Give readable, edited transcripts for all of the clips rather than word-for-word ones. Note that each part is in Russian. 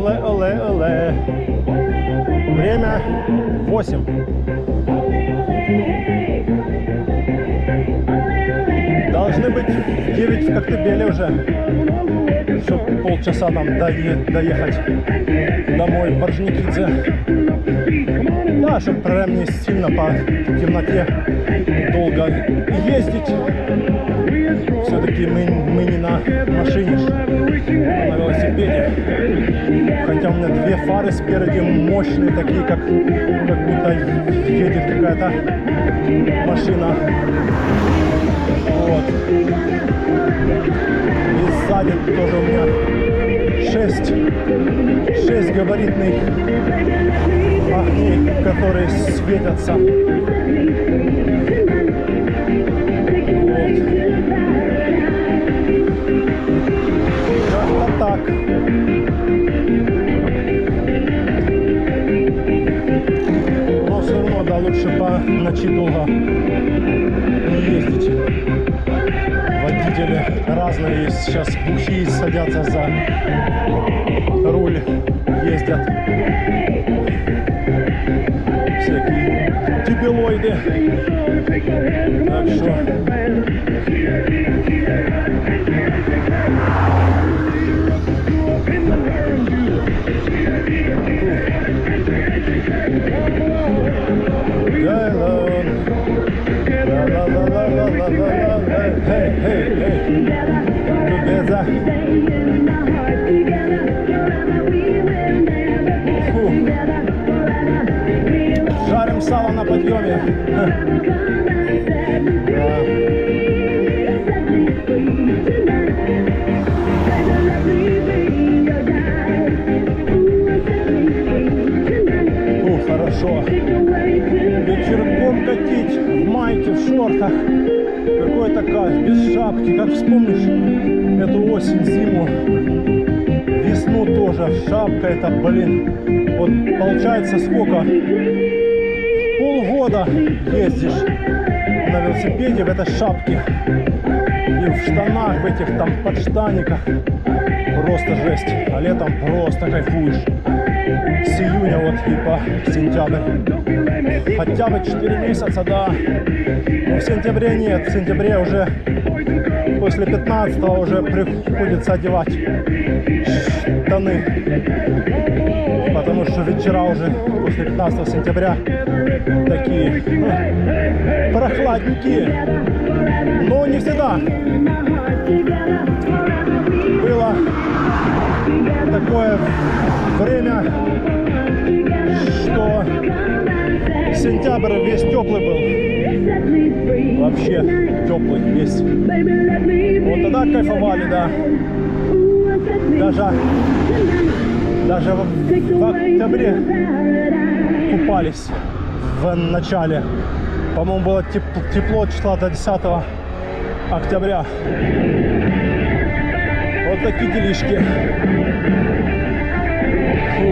оле, оле, оле. Время 8. Должны быть 9 в Коктебеле уже, чтобы полчаса там доехать домой в Орджоникидзе. Да, чтобы прям не сильно по темноте долго ездить. Все-таки мы не на машине, а на велосипеде. Хотя у меня две фары спереди мощные, такие, как будто едет какая-то машина. Вот. И сзади тоже у меня 6 габаритных огней, которые светятся. Вот. Как-то так. Но все равно, да, лучше по ночи долго не ездить. Водители разные есть, сейчас бухие садятся за руль, ездят. Всякие дебилоиды. Так что... Hey, hey, hey. Together. Фу. Жарим сало на подъеме. Фу, хорошо. Вечерком катить в майке, в шортах. Какой-то кайф, без шапки. Как вспомнишь эту осень, зиму, весну тоже. Шапка это, блин. Вот получается сколько? Полгода ездишь на велосипеде в этой шапке. И в штанах, в этих там подштаниках. Просто жесть. А летом просто кайфуешь. С июня вот и по сентябрь. Хотя бы 4 месяца, да. Но в сентябре нет. В сентябре уже после 15-го уже приходится одевать штаны. Потому что вечера уже после 15 сентября такие прохладненькие. Но не всегда. Было такое время, что сентябрь весь теплый был. Вообще теплый весь. Вот тогда кайфовали, да. Даже в октябре купались в начале. По-моему, было тепло числа до 10 октября. Вот такие делишки. Фу.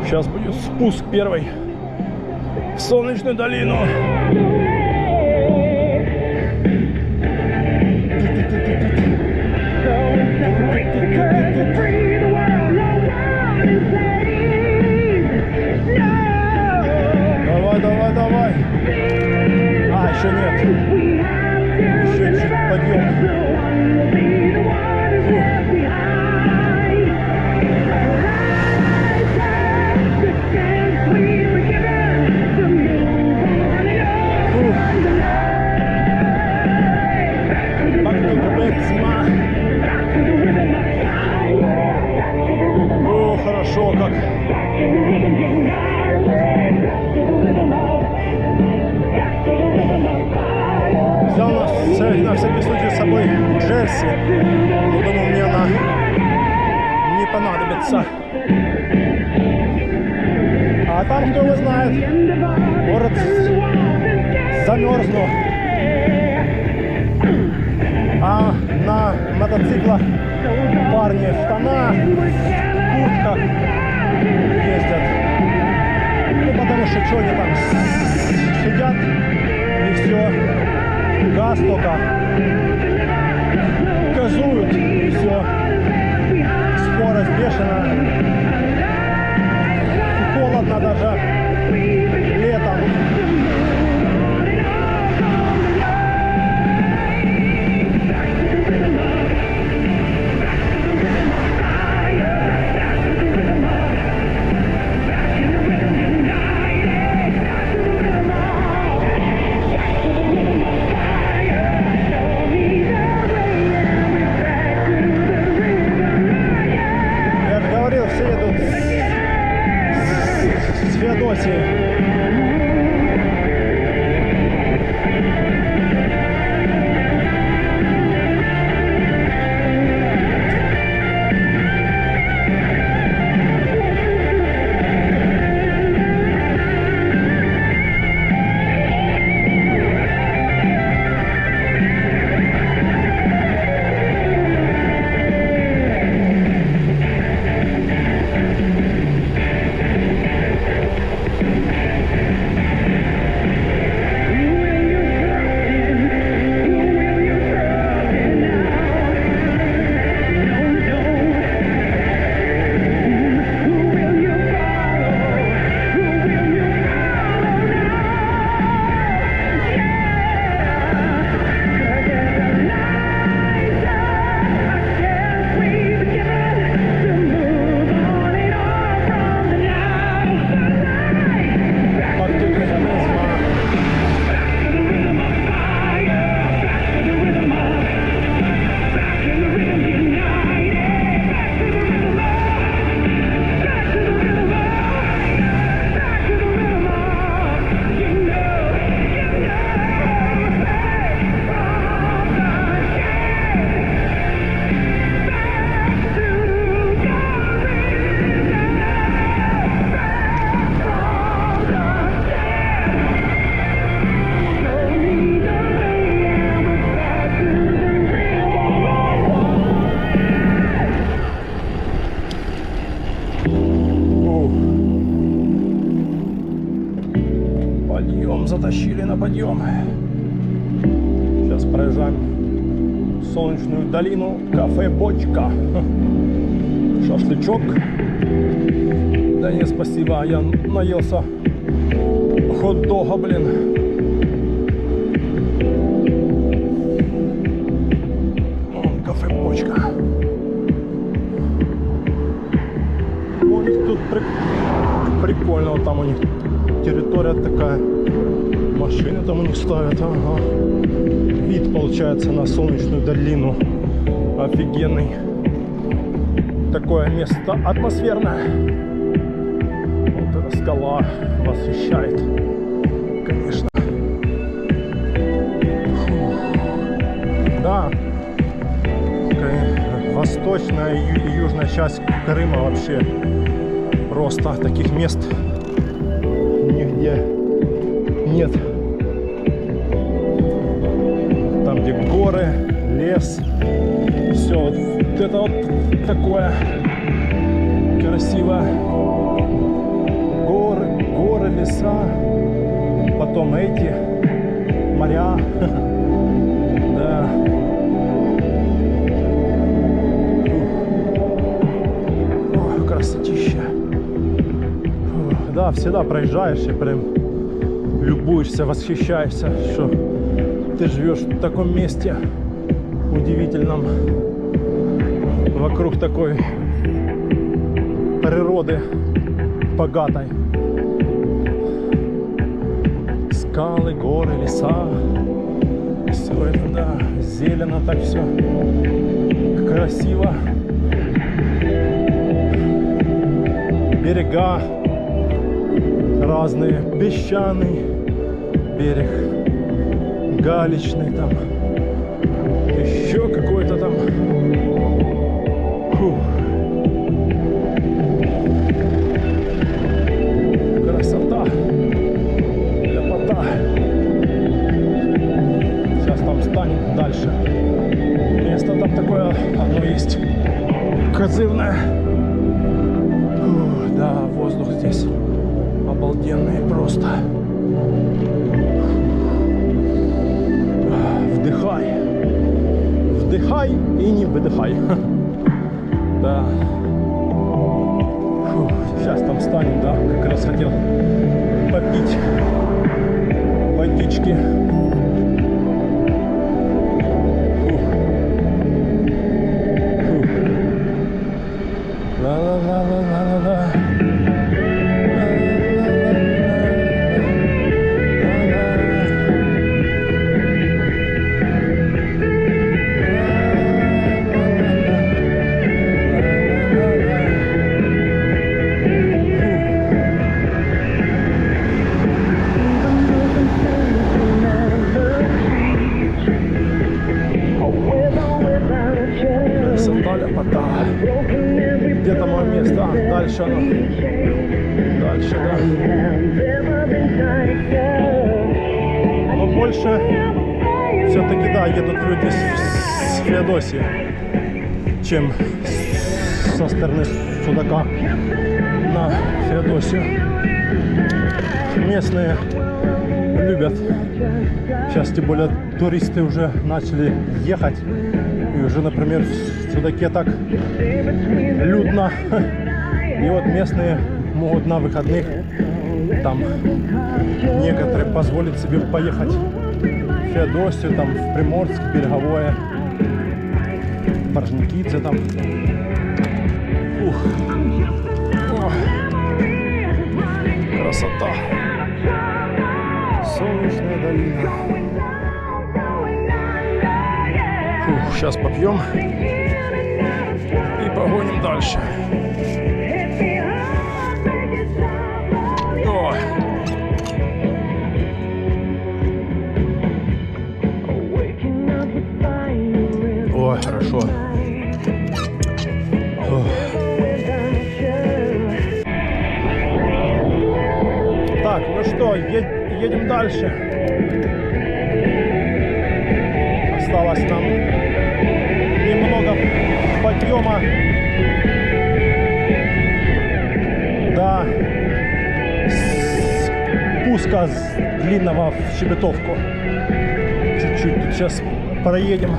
Сейчас будет спуск первый в Солнечную долину. Давай, давай. А, еще нет. Еще чуть подъем. О, хорошо как. Взял на всякий случай с собой джерси. Но думаю, мне она не понадобится. А там, кто его знает, может замерзну. А на мотоциклах парни в штанах, в куртках ездят. что они там сидят и все, газ только газуют и все, скорость бешеная, холодно даже летом. Затащили на подъем. Сейчас проезжаем Солнечную долину, кафе «Бочка». Шашлычок. Да не, спасибо, я наелся хот-дога, блин. Кафе «Бочка». У них тут прикольно, вот там у них территория такая. Машины там у них ставят, ага. Вид получается на Солнечную долину офигенный. Такое место атмосферное. Вот эта скала восхищает, конечно. Да, восточная и южная часть Крыма вообще просто таких мест нигде нет. Там, где горы, лес, все вот это вот такое красиво. Горы, леса, потом эти моря. Да. О, красотища. Да, всегда проезжаешь и прям любуешься, восхищаешься, что ты живешь в таком месте удивительном, вокруг такой природы богатой. Скалы, горы, леса, все это, да, зелено так все, красиво. Берега разные, песчаный берег, галечный там, еще какой-то там. Фух. Красота, ляпота. Сейчас там станем дальше. Место там такое одно есть, козырное. Фух, да, воздух здесь обалденный. офигенные просто. Вдыхай. Вдыхай и не выдыхай. Да. Фу, сейчас там встанем, да, как раз хотел попить водички. Ла-ла-ла-ла-ла-ла. Где там мое место? Дальше оно. Дальше, да. Но больше все-таки, да, едут люди с Феодосии, чем со стороны Судака на Феодосию. Местные любят. Сейчас, тем более, туристы уже начали ехать. И уже, например, в Судаке так людно. И вот местные могут на выходных там некоторые позволить себе поехать в Феодосию, там в Приморск, Береговое, Поржникидзе там. Ух. Ох. Красота. Солнечная долина. Фух, сейчас попьем и погоним дальше. О. Ой, хорошо. О. Так, ну что, едем дальше. Осталось нам немного подъема до спуска с длинного в Щебетовку. Чуть-чуть тут сейчас проедем.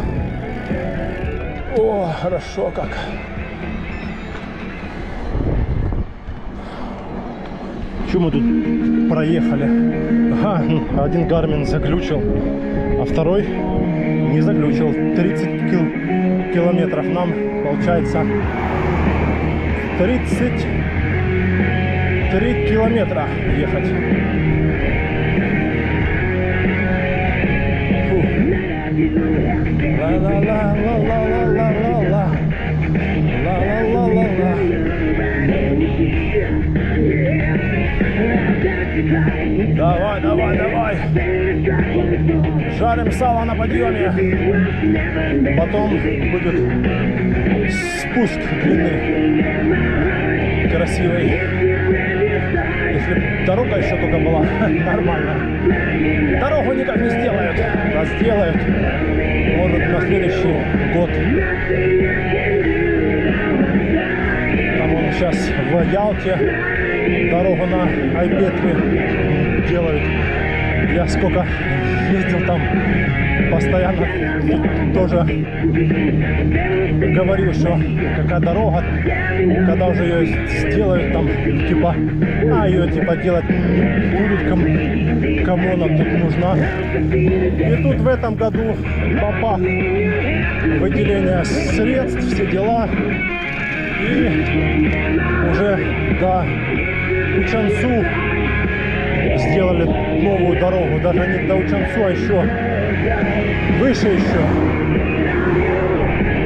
О, хорошо как. Что мы тут проехали? Ага, один Гармин заглючил, а второй не заглючил. 30 километров нам получается 33 километра ехать. Ла-ла-ла-ла-ла-ла-ла-ла. Ла-ла-ла-ла-ла. Давай, давай, давай. Жарим сало на подъеме. Потом будет спуск длинный, красивый. Если дорога еще только была нормально. Дорогу никак не сделают. А сделают, может, на следующий год. Там он сейчас в Ялте дорогу на Айпетре делают. Я сколько ездил там, постоянно тоже говорил, что какая дорога, когда уже ее сделают, там типа, ее типа делать не будут, кому она тут нужна. И тут в этом году бабах, выделение средств, все дела. И уже до Учанцу сделали новую дорогу, даже не до Учанцу, а еще выше еще.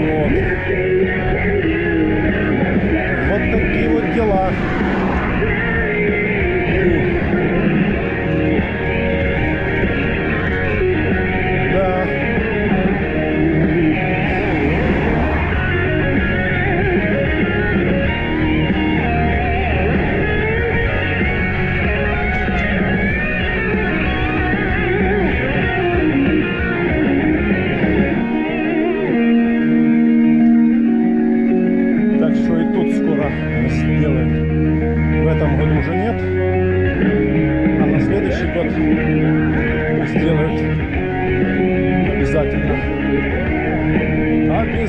Вот. Вот такие вот дела. Да.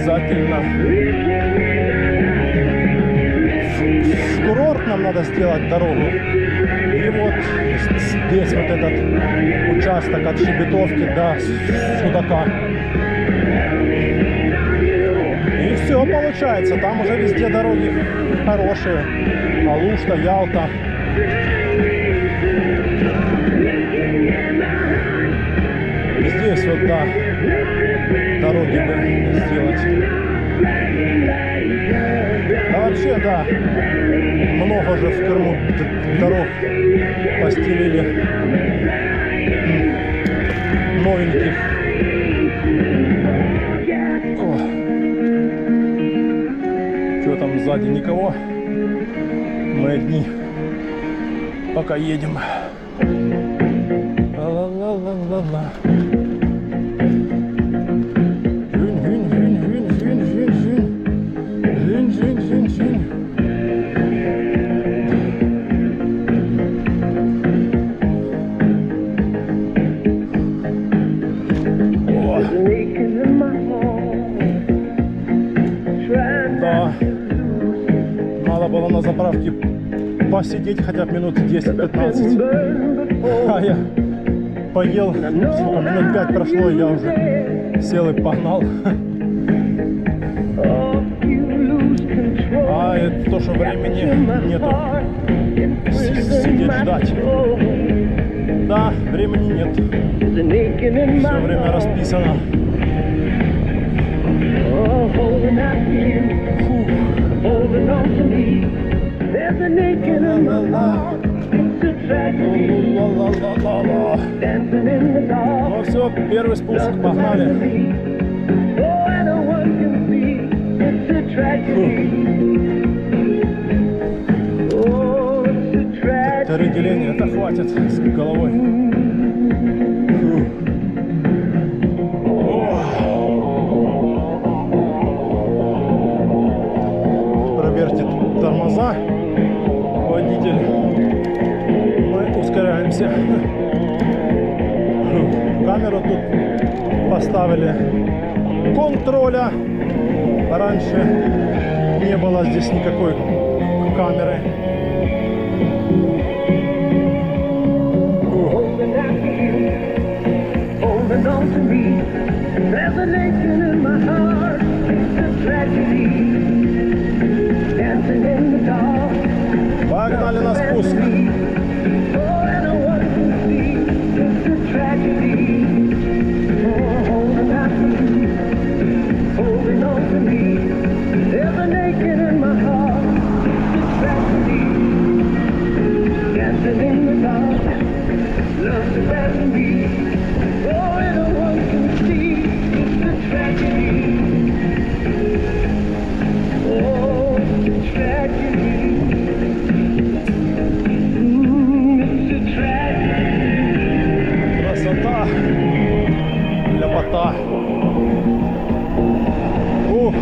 обязательно. В курорт нам надо сделать дорогу. И вот здесь вот этот участок от Щебетовки до Судака. И все получается. Там уже везде дороги хорошие. Алушта, Ялта. Здесь вот, да, дороги бы сделать. А вообще, да, много же в Крыму дорог постелили новеньких. О. Что там сзади, никого? Мы одни, пока едем. Ла-ла-ла-ла-ла-ла. Надо было на заправке посидеть хотя бы минут 10-15. А я поел, сколько, минут 5 прошло, и я уже сел и погнал. А это то, что времени нету сидеть ждать. Да, времени нет. Все время расписано. Ну все, первый спуск, погнали. Второе деление, это хватит с головой. Проверьте тормоза, водитель. Мы ускоряемся. Камеру тут поставили контроля. Раньше не было здесь никакой камеры. Погнали на спуск. Красота, ляпота. Ух.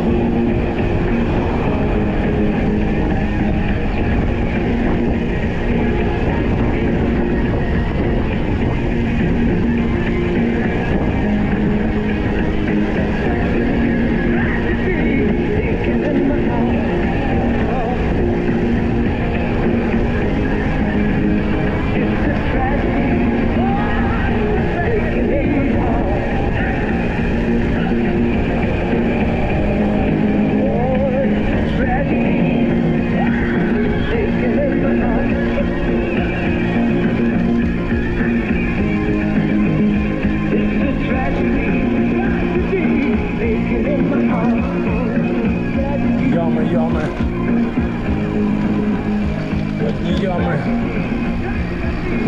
Ямы. Одни ямы.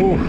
Ух.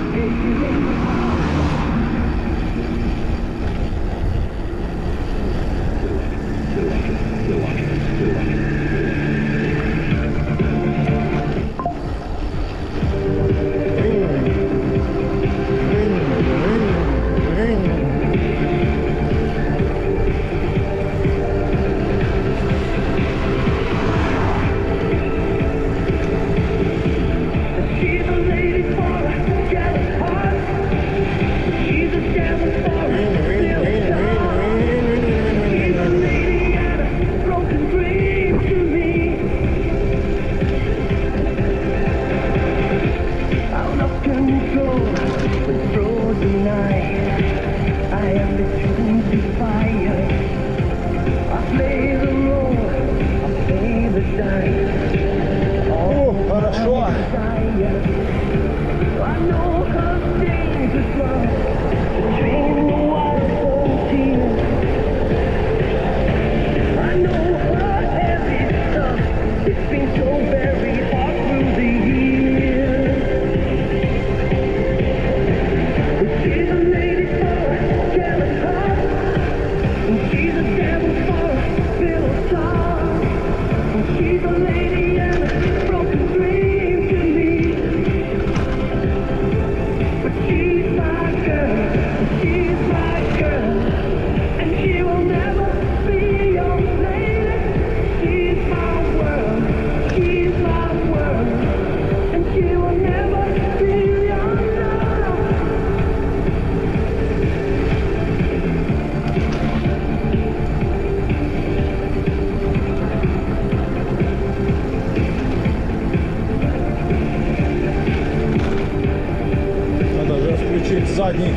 Задний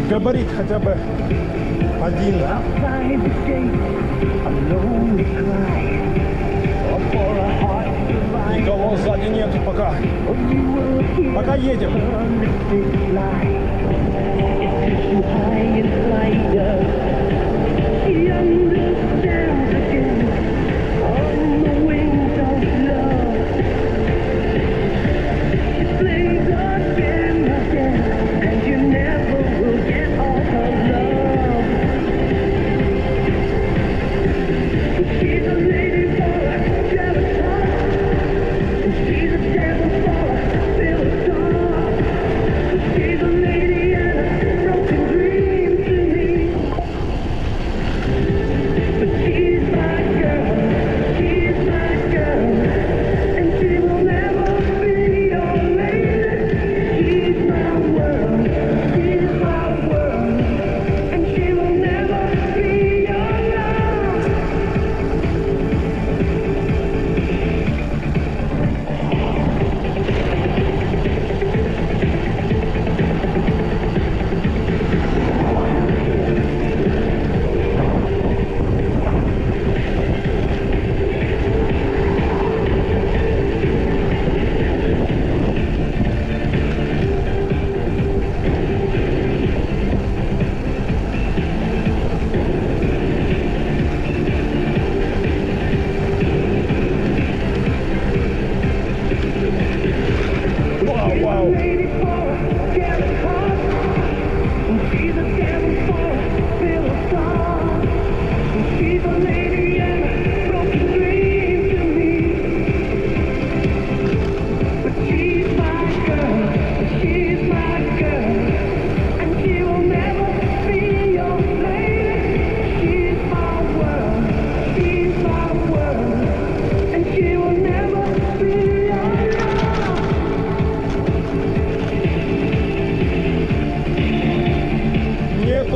габарит хотя бы один. Никого сзади нету пока. Пока едем.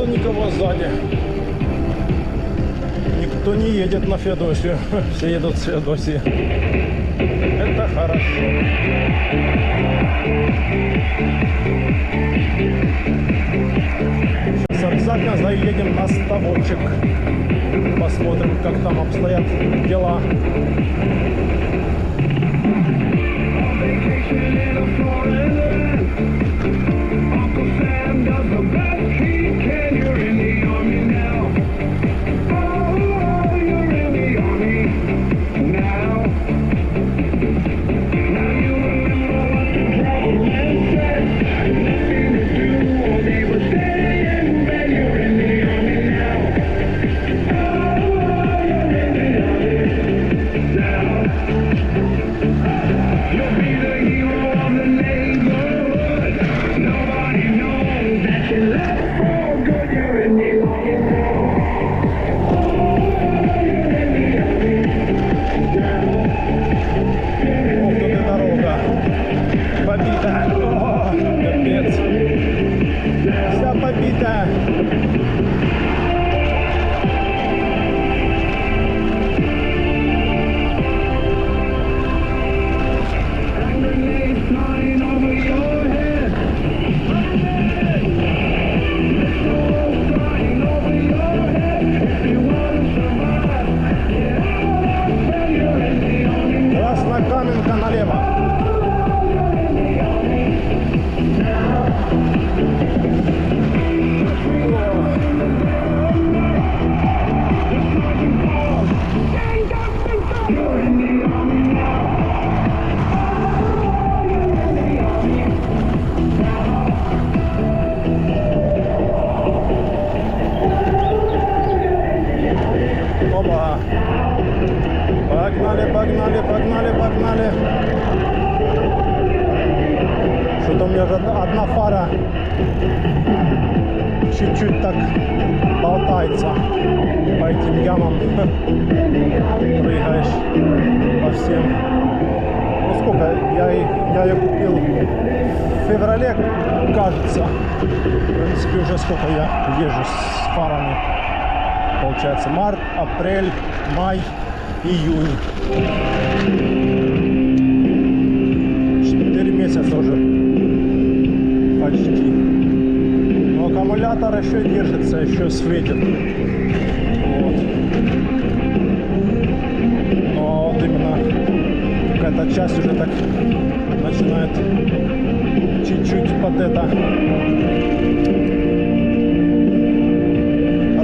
Никого сзади. Никто не едет на Феодосию. Все едут с Феодосии. Это хорошо. Сейчас обязательно заедем на ставочек. Посмотрим, как там обстоят дела. You'll be the hero of the neighborhood. Что-то у меня же одна фара чуть-чуть так болтается по этим ямам. Прыгаешь по всем. Ну сколько? Я ее купил в феврале, кажется. В принципе, уже сколько я езжу с фарами. Получается март, апрель, май, июнь. 4 месяца уже почти. Но аккумулятор еще держится, еще светит. Вот. Но вот именно какая-то часть уже так начинает чуть-чуть под это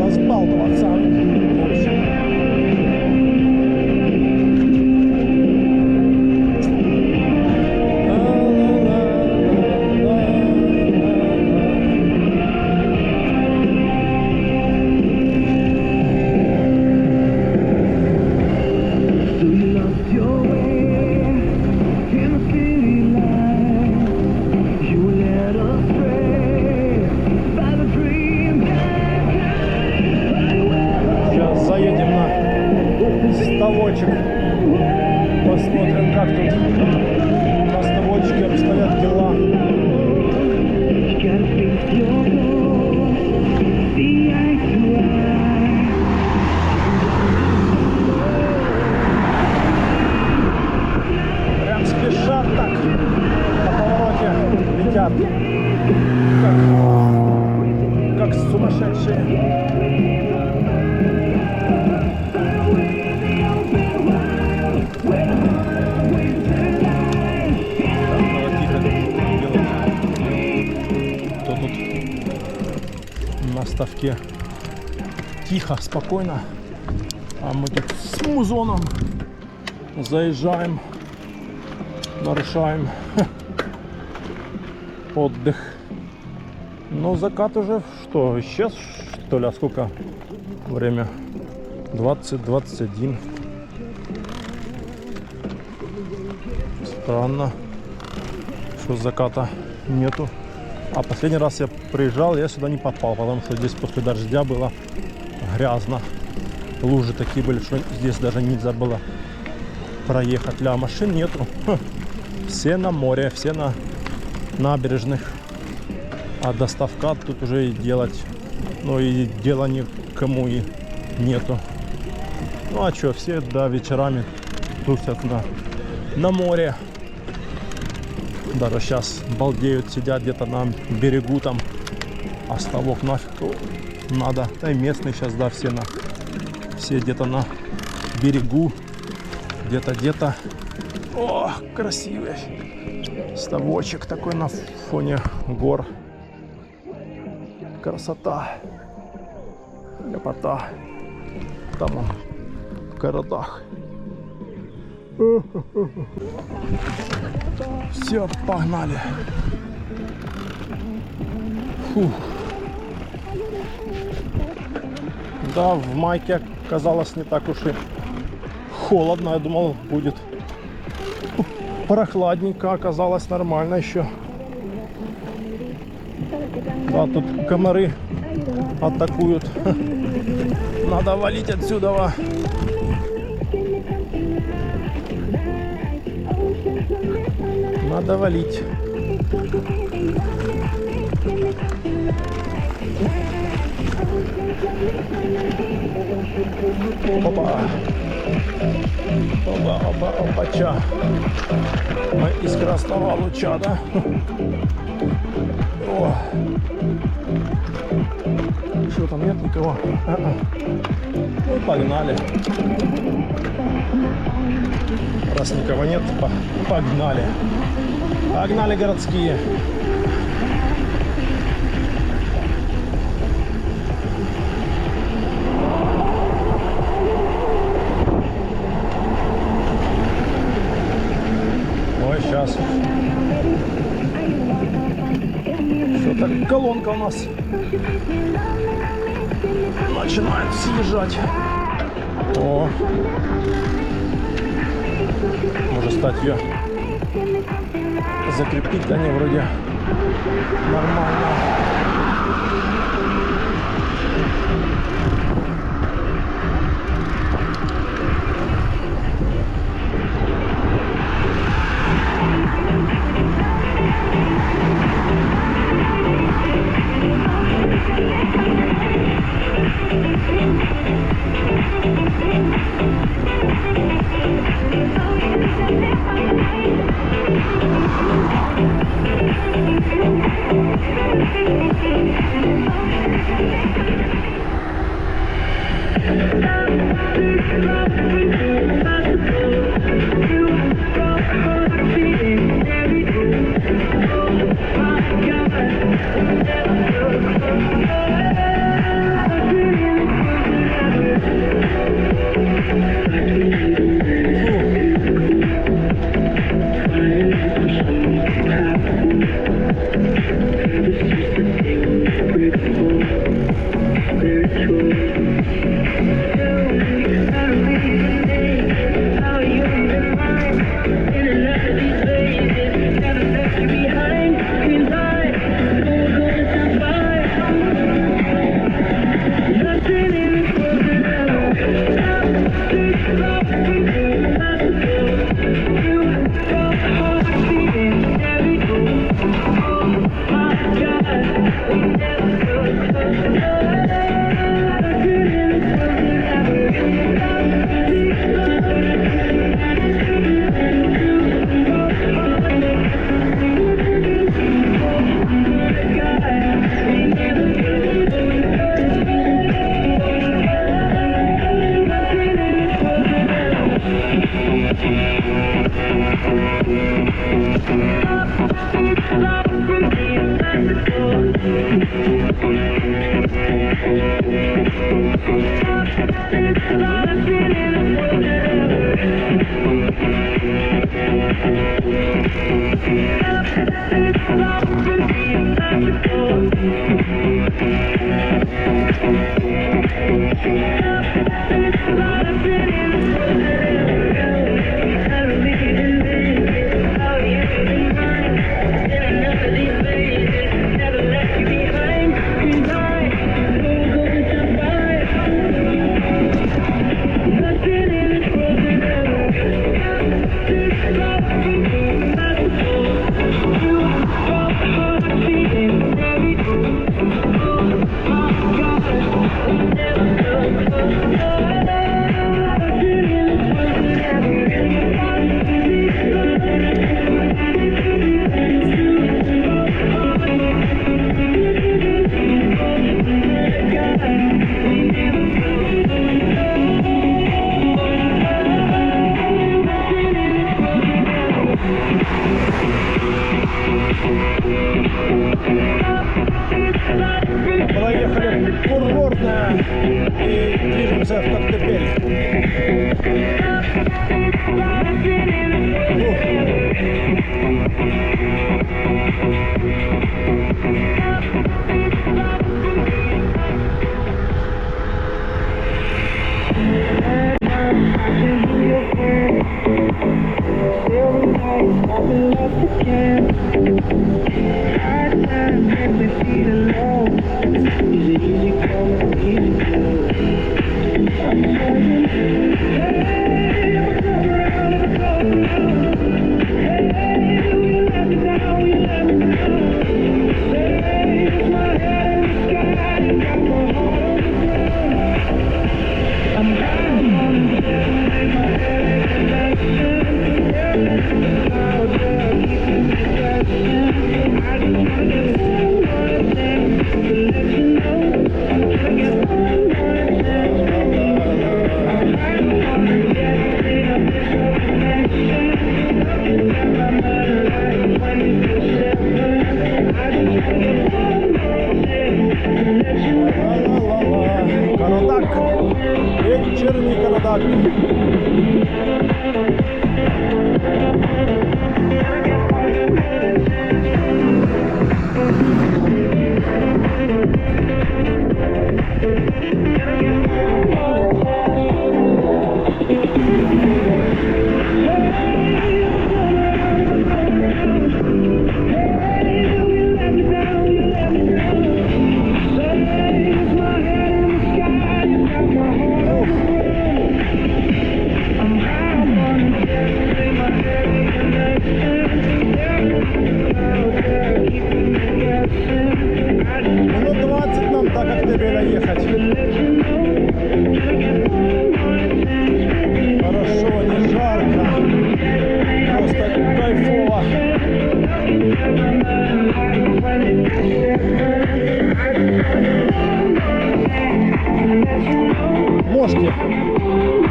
разбалтываться. В общем. Посмотрим, как тут на ставочке обстоят дела. Прям спешат так, на повороте летят, как сумасшедшие. На ставке тихо, спокойно, а мы тут с музоном заезжаем, нарушаем отдых. Но закат уже что, исчез, что ли? А сколько время? 20-21. Странно, что заката нету. А последний раз я приезжал, я сюда не попал, потому что здесь после дождя было грязно. Лужи такие были, что здесь даже нельзя было проехать. А машин нету. Все на море, все на набережных. А доставка тут уже и делать, ну и дела никому и нету. Ну а что, все, да, вечерами тусят на море. Даже сейчас балдеют, сидят где-то на берегу там. А ставок нафиг надо. Да и местные сейчас, да, все где-то на берегу. Где-то. О, красивый ставочек такой на фоне гор. Красота. Лепота. Там он в городах. Все, погнали. Фух. Да, в майке оказалось не так уж и холодно. Я думал, будет прохладненько. Оказалось нормально еще. Да, тут комары атакуют. Надо валить отсюда. Надо валить. Опа. Опача. Мы из Красного Луча, да? О. Что там, нет никого? Ну, погнали. Раз никого нет, погнали. Погнали, городские. Ой, сейчас. Что-то колонка у нас начинает съезжать. О. Может стать ее закрепить они вроде нормально. Проехали курортное и движемся в Коктебель.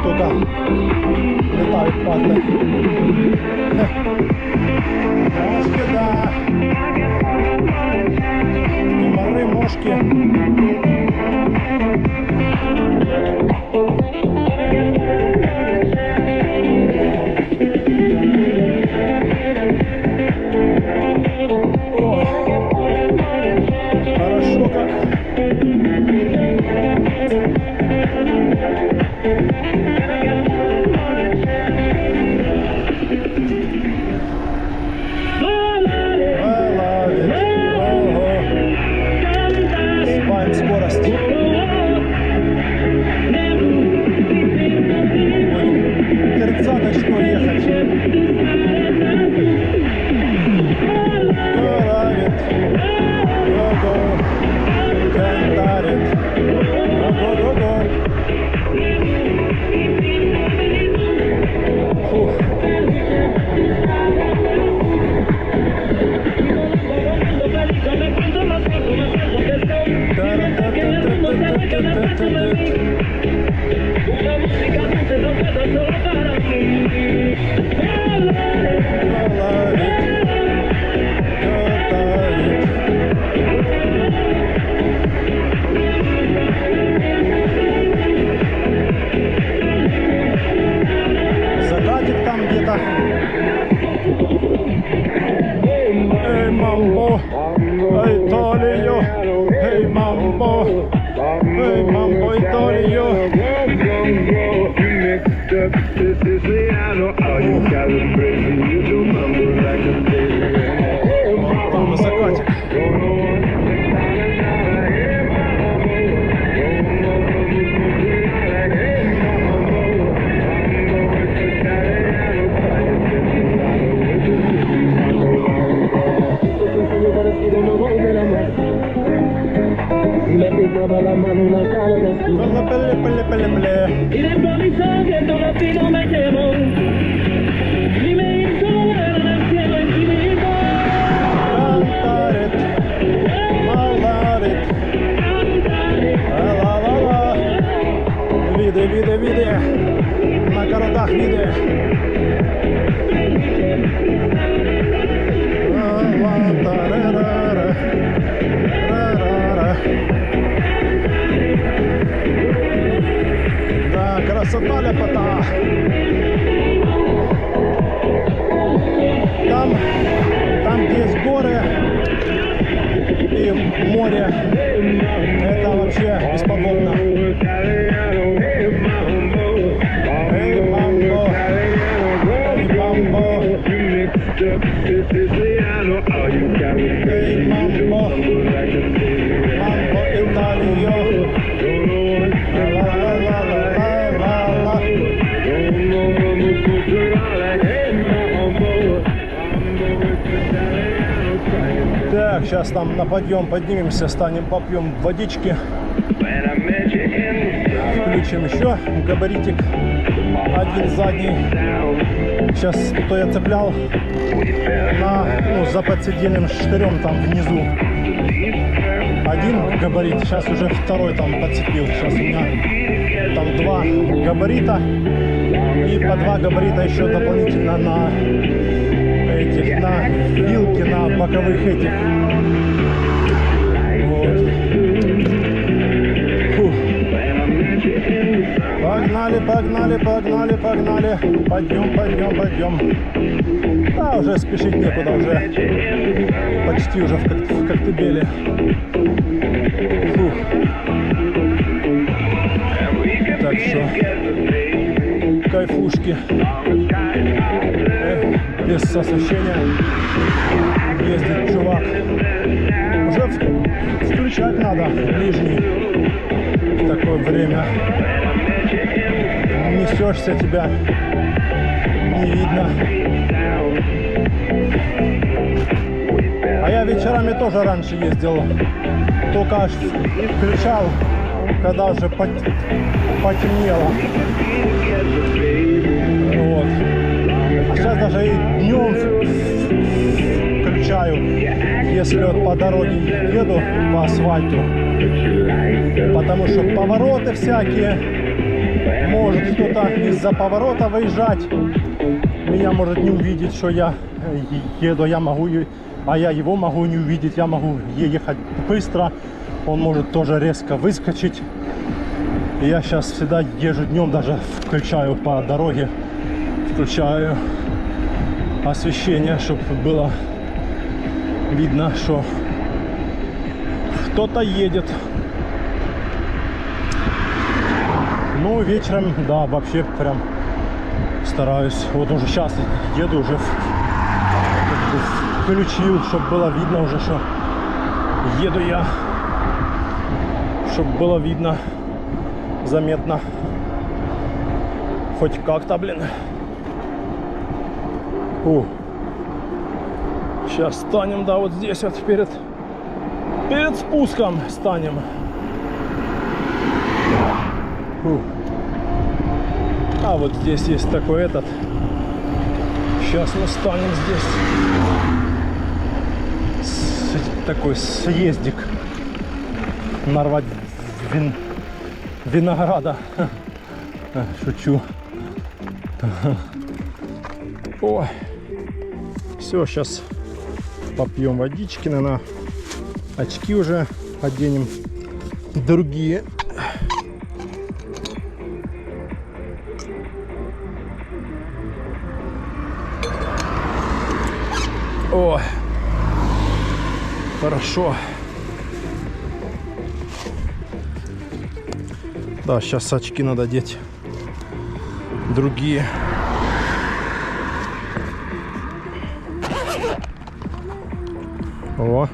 Туда летают падлы. Мошки, да. Комары, мошки. Хорошо как. Сбавим скорость. Будем тридцаточку ехать. Ловит. Го-го. Кантарит. Го-го-го-го. Фух. Закатик там где-то. Эй, мамбо, эй, Толио, эй, мамбо, эй, мамбо, Толио. Там закатик. Y de improviso viendo los pinos me quemo y me hizo volar en el cielo infinito. Кантарит, маларит. Ла-ла-ла-ла. Виды, виды, виды. На городах виды. Ла-ла-та-ра-ра-ра. Ра-ра-ра. Да, красота, ляпота. Там где есть горы и море, это вообще бесподобно. Эй, мамбо, эй, мамбо, эй, мамбо, мамбо, Италио. Ла-ла-ла-ла-ла-ла-ла. Так, сейчас там на подъем поднимемся, станем, попьем водички. Включим еще габаритик. Один задний. Сейчас то я цеплял за подседельным штырем там внизу. Один габарит, сейчас уже второй там подцепил. Сейчас у меня там два габарита. И по два габарита еще дополнительно на этих, на вилки, на боковых этих. Вот. Фух. Погнали, погнали, погнали, погнали. Пойдем, пойдем, пойдем. Да, уже спешить некуда, уже почти уже в Коктебеле. Фух. Так что кайфушки. Без освещения ездит чувак. Уже включать надо ближний в такое время. Несешься, тебя не видно. А я вечерами тоже раньше ездил, только аж включал, когда уже потемнело. Вот. А сейчас даже и днем включаю, если вот по дороге еду по асфальту, потому что повороты всякие, может кто-то из-за поворота выезжать, меня может не увидеть, что я еду, я могу, а я его могу не увидеть, я могу ехать быстро, он может тоже резко выскочить. Я сейчас всегда езжу днем, даже включаю по дороге, включаю освещение, чтобы было видно, что кто-то едет. Ну, вечером, да, вообще прям стараюсь. Вот уже сейчас еду, уже включил, чтобы было видно уже, что еду я. Чтобы было видно, заметно. Хоть как-то, блин. Сейчас станем, да, вот здесь вот перед спуском станем. А вот здесь есть такой этот. Сейчас мы станем здесь. Такой съездик. Нарвать винограда. Шучу. Ой. Все, сейчас попьем водички, наверное, очки уже оденем другие. О, хорошо. Да, сейчас очки надо одеть другие. О.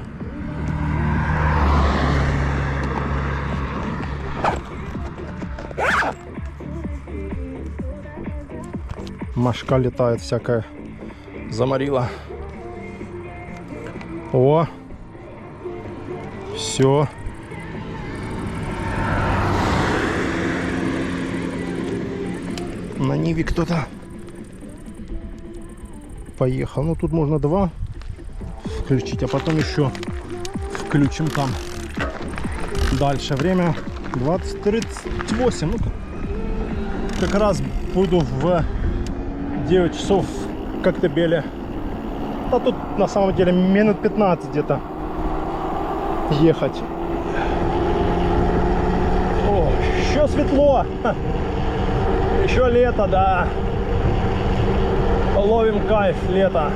Машка летает всякая. Заморила. О. Все. На Ниве кто-то поехал. Ну тут можно два включить, а потом еще включим там. Дальше время 20:38. Ну, как раз буду в 9 часов в Коктебеле. А тут на самом деле минут 15 где-то ехать. О, еще светло. Еще лето, да. Ловим кайф лета.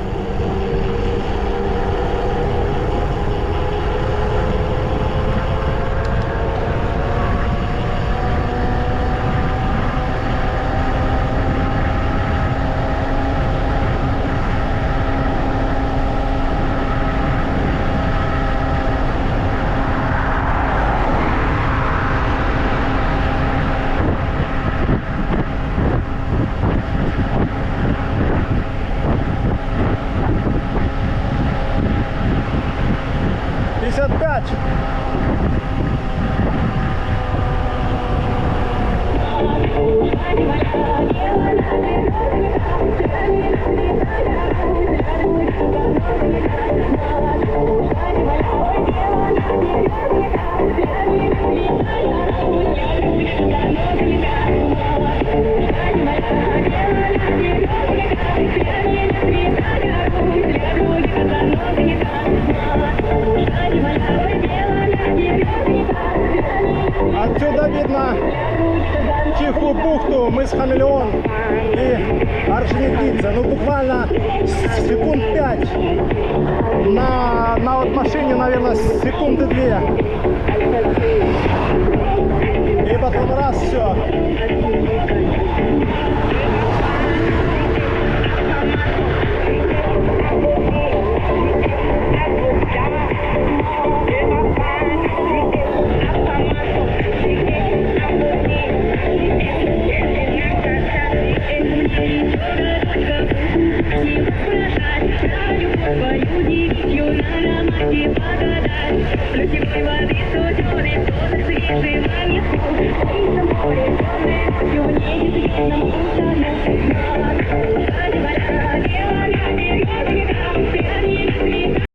Отсюда видно Тихую бухту, мыс Хамелеон и Орджоникидзе. Ну буквально секунд 5. На вот машине, наверное, секунды 2. И потом раз, все.